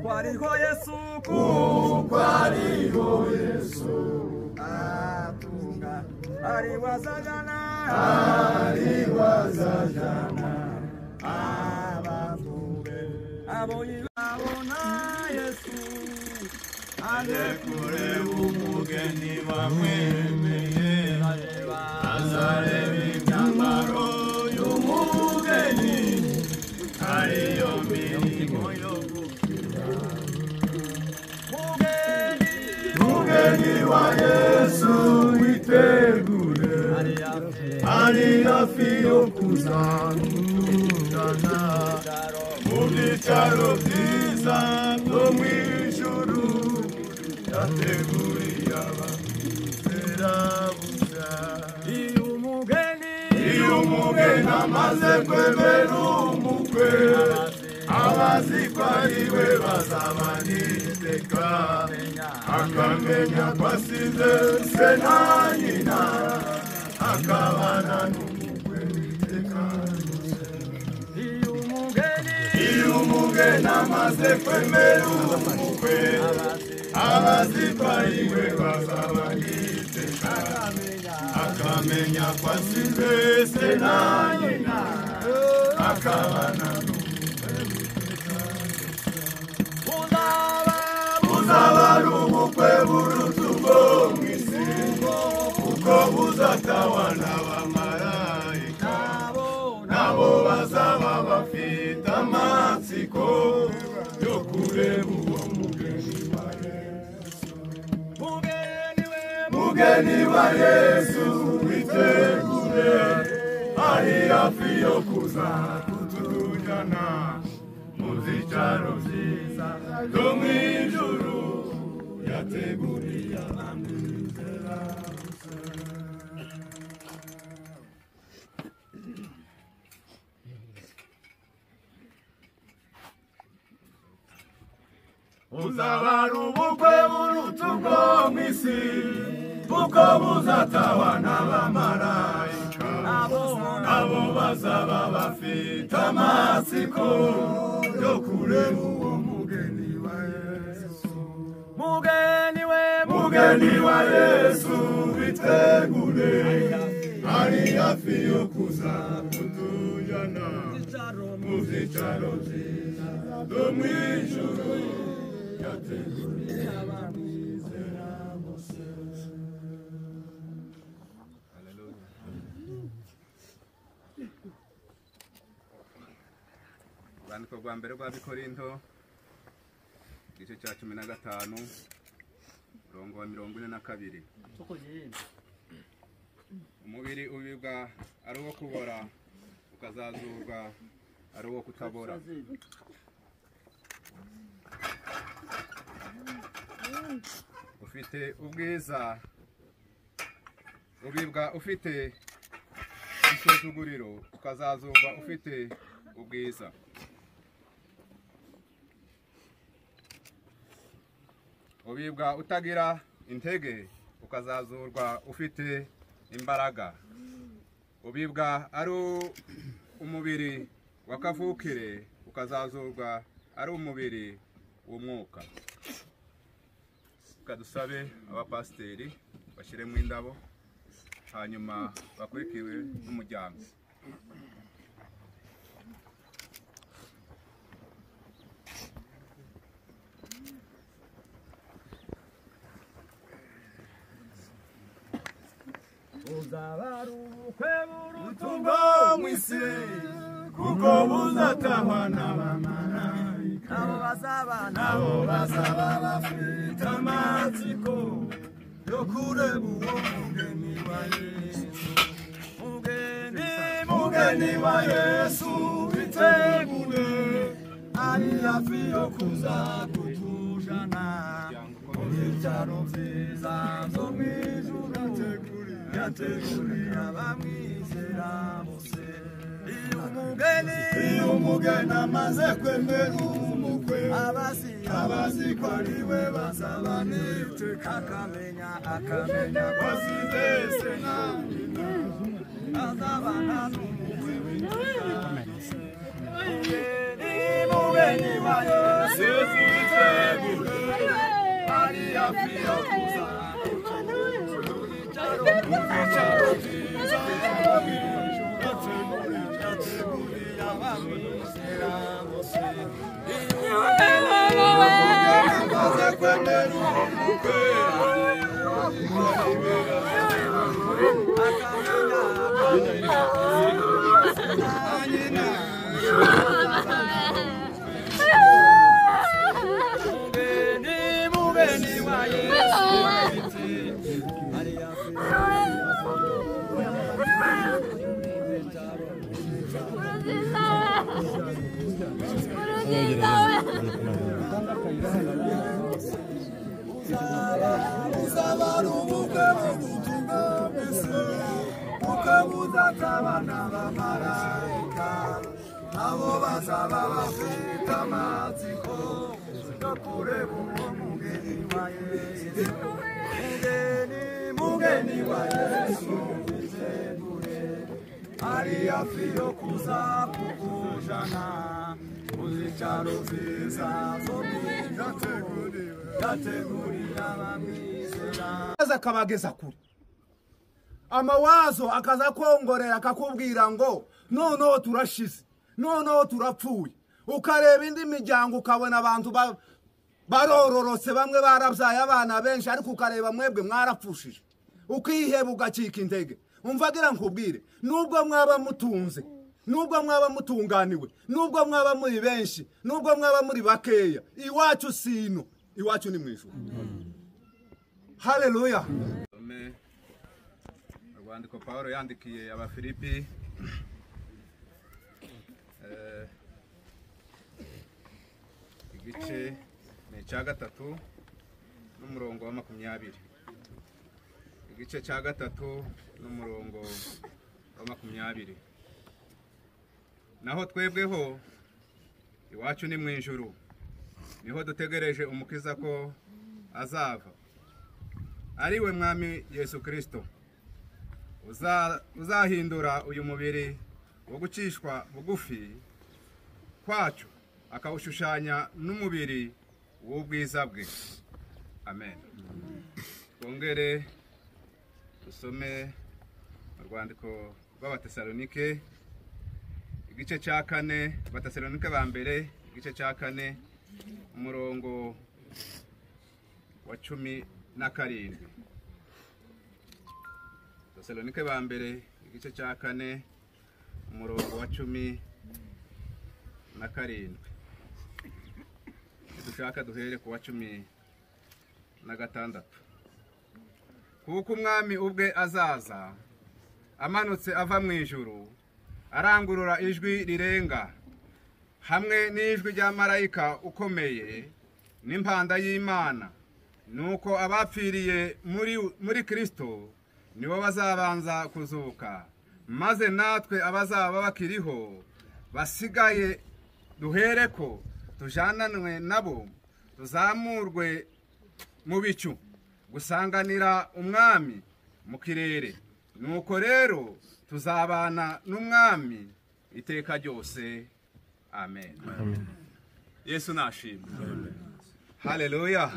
Kwariho Yesu, kwariho Yesu, atunga ari wazajana, abatume aboyibona Yesu, alekure umugeni wamwemeye, azareba imyambaro y'umugeni, ariyo mirimo yo mugeni wa Yesu witegure, ari hafi yo kuzamujyana mu byicaro byiza byo mu ijuru, yateguriye abamwizera bushya. iyo umugeni amaze kwemera umukwe, abazi ko ari we bazabana iteka, akamenya ko asize se na nyina, akabana n'umukwe iteka. iyo umugeni amaze kwemera umukwe, abazi ko ari we bazabana iteka, akamenya ko asize se na nyina, akabana buzaba ari ubukwe buruta ubwo mu isi, kuko buzatawa n'abamarayika, nabo bazaba bafite amatsiko yo kureba uwo mugeni wa Yesu. Mugeni wa Yesu witegure, ari hafi yo kuza kutujyana mu byicaro byiza byo mu ijuru, yateguriye abamwizera bushya. Buzaba ari ubukwe buruta ubwo mu isi, kuko buzatawa n'abamarayika, nabo bazaba bafite amatsiko yo kureba uwo mugeni wa Yesu. Mugeni wa Yesu witegure, ari hafi yo kuza kutujyana mu byicaro byiza byo mu ijuru, yateguriye abamwizera bose. Urwandiko rwa mbere rw'Abikorinto, igice cya 15, umurongo wa 42. Umubiri ubibwa ari uwo kubora, ukazazurwa ari uwo kutabora. Ufite ubwiza, ubibwa ufite isuzuguriro, ukazazurwa ufite ubwiza. Ubibwa utagira intege, ukazazurwa ufite imbaraga. Ubibwa ari umubiri wa kavukire, ukazazurwa ari umubiri w'umwuka. Kadusabe abapasiteri bashyiremo indabo, hanyuma bakurikiwe n'umuryango. buzaba ari ubukwe buruta ubwo mu isi, kuko buzatawa n'abamarayika, nabo bazaba bafite amatsiko yo kureba uwo mugeni wa Yesu. Mugeni wa Yesu witegure, ari hafi yo kuza kutujana mu byaro byiza byo mu ijuru yateguriye abamwizera bose. Iyo umugeni amaze kwemera umukwe abazi ko ari we bazaba n'iteka akamenya ko asize se na nyina azabana n'umukwe w'iteka ryose. Umugeni wa Yesu yitegure ari hafi yo kuza mu byaro byiza yateguriye abamwizera bose. Amaze kwemera umukwe umugeni wa Yesu ari hafi uzabara ubukwe bugutunga mbese ubukwe buzatabana abamarayika abo bazaba bafite amatsiko yo kureba uwo mugeni wa Yesu. Mugeni wa Yesu yitegure ari hafi yo kuza kukujana mu byaro byiza byo mu ijuru yateguriye abamwizera. Akabageza kure amawazo akaza kongorera akakubwira ngo noneho turashize, noneho turapfuye. Ukareba indi miryango ukabona abantu barororotse, bamwe barabyaye abana benshi, ariko ukareba mwebwe mwarapfushije, ukiheba ugacika intege. Umvagira nkubwire, nubwo mwaba mutunze, nubwo mwaba mutunganiwe, nubwo mwaba muri benshi, nubwo mwaba muri bakeya, iwacu sino, iwacu ni mwijuru. Haleluya. Urwandiko Pawulo yandikiye Abafilipi igice ni cya 3 n'umurongo wa 20. Igice cya 3 n'umurongo wa 20. Naho twebweho iwacu ni mwijuru, niho dutegereje umukiza ko azava, ari we mwami Yesu Kristo, uzahindura uyu mubiri wo gucishwa bugufi kwacu akawushushanya n'umubiri w'ubwiza bwe. Amen. Twongere dusome urwandiko rw'Abatesalonike igice cya 4, Abatesalonike ba mbere igice cya 4 umurongo wa 17. Abatesalonike ba mbere igice cya 4 umurongo wa 17. Dushaka duhere ku wa 16. Kuko umwami ubwe azaza amanutse ava mu ijuru, arangurura ijwi rirenga, hamwe n'ijwi rya marayika ukomeye n'impanda y'Imana. Nuko abapfiriye muri Kristo nibo bazabanza kuzuka, maze natwe abazaba bakiriho basigaye duhereko tujananwe nabo, tuzamurwe mu bicu gusanganira umwami mu kirere. Nuko rero tuzabana n'umwami iteka ryose. Amen. Yesu nashimwe. Haleluya.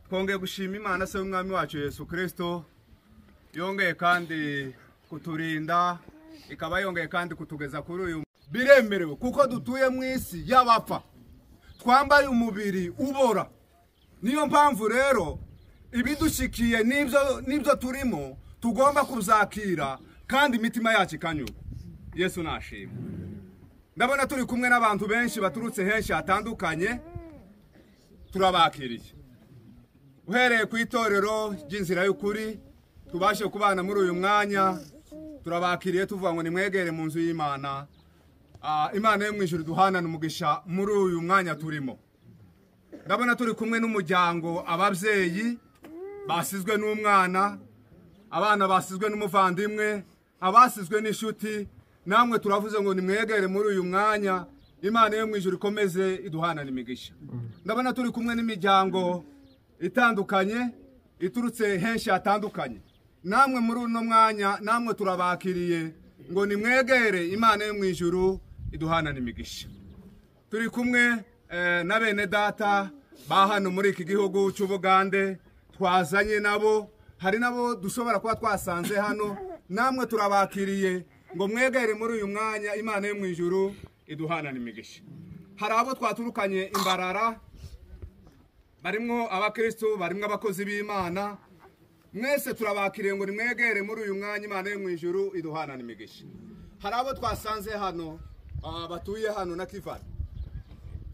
Twongeye gushima Imana se umwami wacu Yesu Kristo, yongeye kandi kuturinda, ikaba yongeye kandi kutugeza kuri uyu. Biremerewe kuko dutuye mu isi y'abapfa, twambaye umubiri ubora. Niyo mpamvu rero ibidushikiye nibyo turimo tugomba kuzakira, kandi imitima yacu ikanyura. Yesu nashimwe. Ndabona turi kumwe n'abantu benshi baturutse henshi hatandukanye, turabakiriye. Uhereye ku itorero ry'inzira y'ukuri tubashe kubana muri uyu mwanya, turabakiriye tuvuga ngo nimwegere mu nzu y'Imana, Imana yo mu ijuru duhanana umugisha muri uyu mwanya turimo. Ndabona turi kumwe n'umuryango, ababyeyi basizwe n'umwana, abana basizwe n'umuvandimwe, abasizwe n'inshuti. Namwe turavuze ngo nimwegere muri uyu mwanya, Imana yo mu ijuru ikomeze iduhanana imigisha. Ndabona turi kumwe n'imiryango itandukanye, iturutse henshi hatandukanye. Namwe muri uno mwanya, namwe turabakiriye ngo nimwegere, Imana yo mu ijuru iduhanana imigisha. Turi kumwe na bene data ba hano muri iki gihugu cy'Ubugande, twazanye nabo, hari nabo dushobora kuba twasanze hano. Namwe turabakiriye ngo mwegere muri uyu mwanya, Imana yo mu ijuru iduhanana imigisha. Hari abo twaturukanye Imbarara, barimwo abakristo, barimwo abakozi b'Imana. Mwese turabakiriye ngo nimwegere muri uyu mwanya, Imana yo mu ijuru iduhanana imigisha. Hari abo twasanze hano batuye hano na Kivana.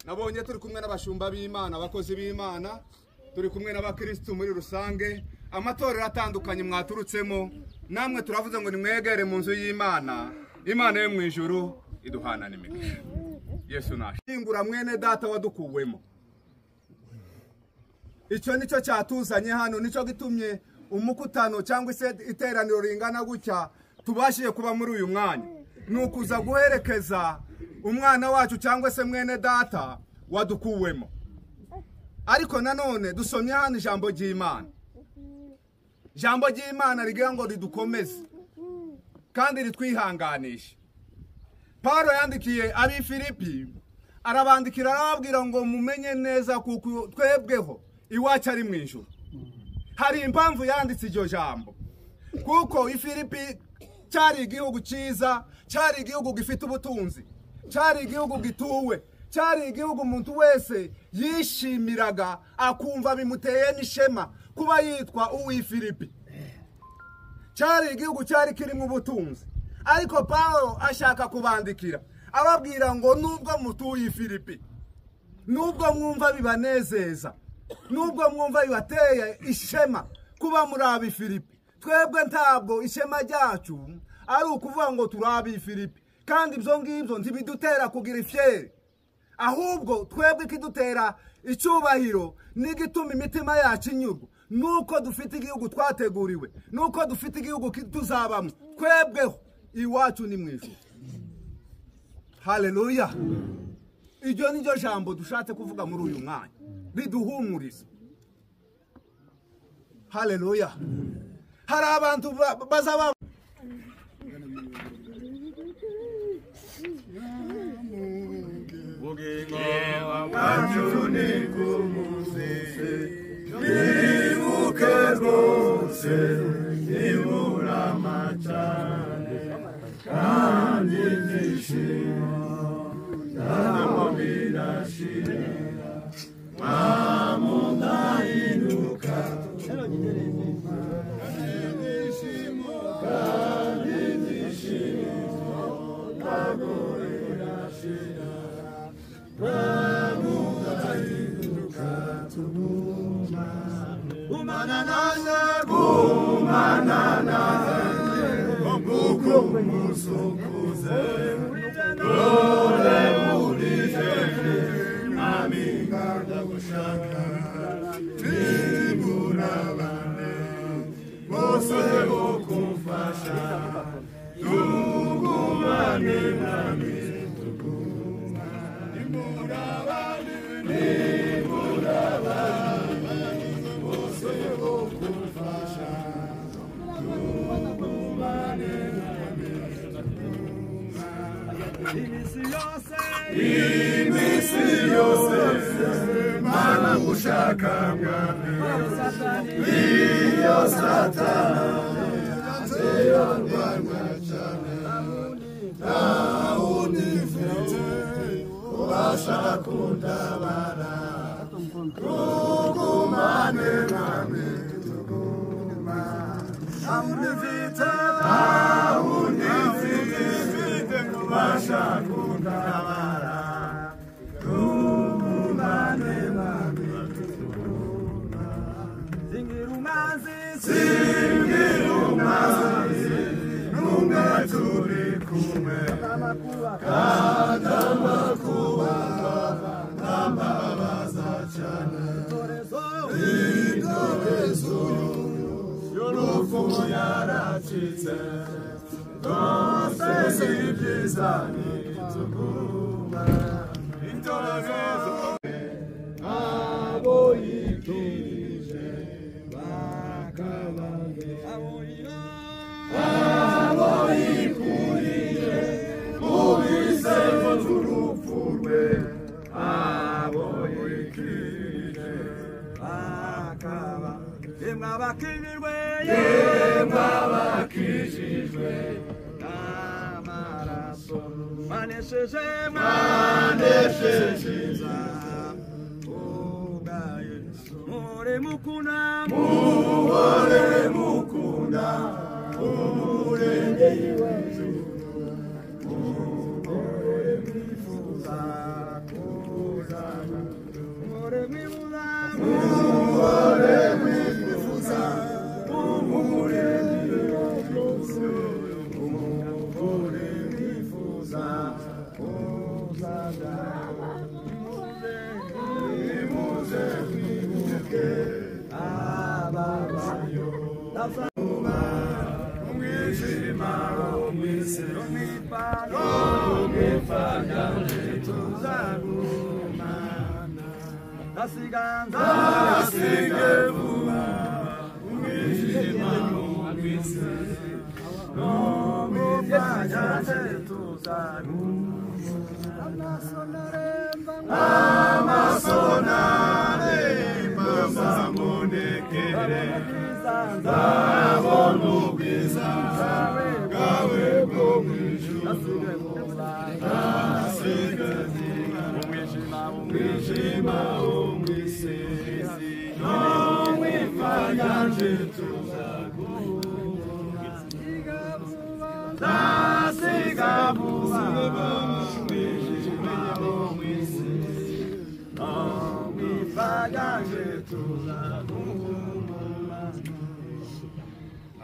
Nabonye turi kumwe n'abashumba b'Imana, abakozi b'Imana, turi kumwe n'abakristo muri rusange, amatorero atandukanye mwaturutsemo. Namwe turavuze ngo nimwegere mu nzu y'Imana, Imana yo mu ijuru iduhanana imigisha. Yesu nashingura mwene data wadukuwemo. Icyo nicyo cyatuzanye hano, nicyo gitumye umukutano cyangwa se iteraniro ringana gutya tubashiye kuba muri uyu mwanya. Nukuza guherekeza umwana wacu cyangwa se mwene data wadukuwemo. Ariko nanone dusomye hano ijambo ry'Imana. Ijambo ry'Imana rigira ngo ridukomeze kandi ritwihanganishe. Paulo yandikiye abi Filipi, arabandikira arababwira ngo mumenye neza kuko twebweho iwacu ari mu ijuru. Hari impamvu yanditse iryo jambo, kuko i Filipi cyari igihugu cyiza, cyari igihugu gifite ubutunzi, cyari igihugu gituwe, cyari igihugu umuntu wese yishimiraga akumva bimuteye n'ishema kuba yitwa uw'i Filipi. Cyari igihugu cyari kirimo ubutunzi. Ariko Paulo ashaka kubandikira ababwira ngo nubwo mutuye i Filipi, nubwo mwumva bibanezeza, nubwo mwumva bibateye ishema kuba muri abi Filipi, twebwe ntabwo ishema ryacu ari ukuvuga ngo turi abi Filipi, kandi ibyo ngibyo ntibidutera kugira ifyere. Ahubwo twebwe kidutera icyubahiro n'igituma imitima yacu inyurwa nuko dufite igihugu twateguriwe, nuko dufite igihugu tuzabamo. Twebweho iwacu ni mu ijuru. Haleluya. Iryo niryo jambo dushatse kuvuga muri uyu mwanya, riduhumuriza. Haleluya. Hari abantu bazaba wacu ni kumuzise, nibuke rwose nibura amacane kandi nishimo ntabwo birashira mwamudahinduka kandi nishimo ntabwo birashira mwamudahinduka tuguma gumana nanjye kuko umusukuze dore burije aminga ndagushaka nimurabane bose bo kumfasha tugumane nami tuguma nimurabane bose bo kumfasha tugumane nami tuguma imisi yose mana gushaka mwami iyo satani yateyo rwanda cyane ntawundi mfite ubasha kundabara tugumane mwami tuguma ntawundi mfite ubasha kundabara tugumane mwami tuguma singira umazi numwe turi kumwe yaracitse rwose si byiza nituguma intorezo abo yikirije bakabambe abo yikurije mubise z'urupfu rwe abo yikirije bakabambe yemwe abakijijwe n'amaraso manesheje ubwa Yesu muhore mukunda umurengeye w'ijuru muhore mwifuza kuzana muhore mwifuza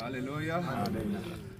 Hallelujah.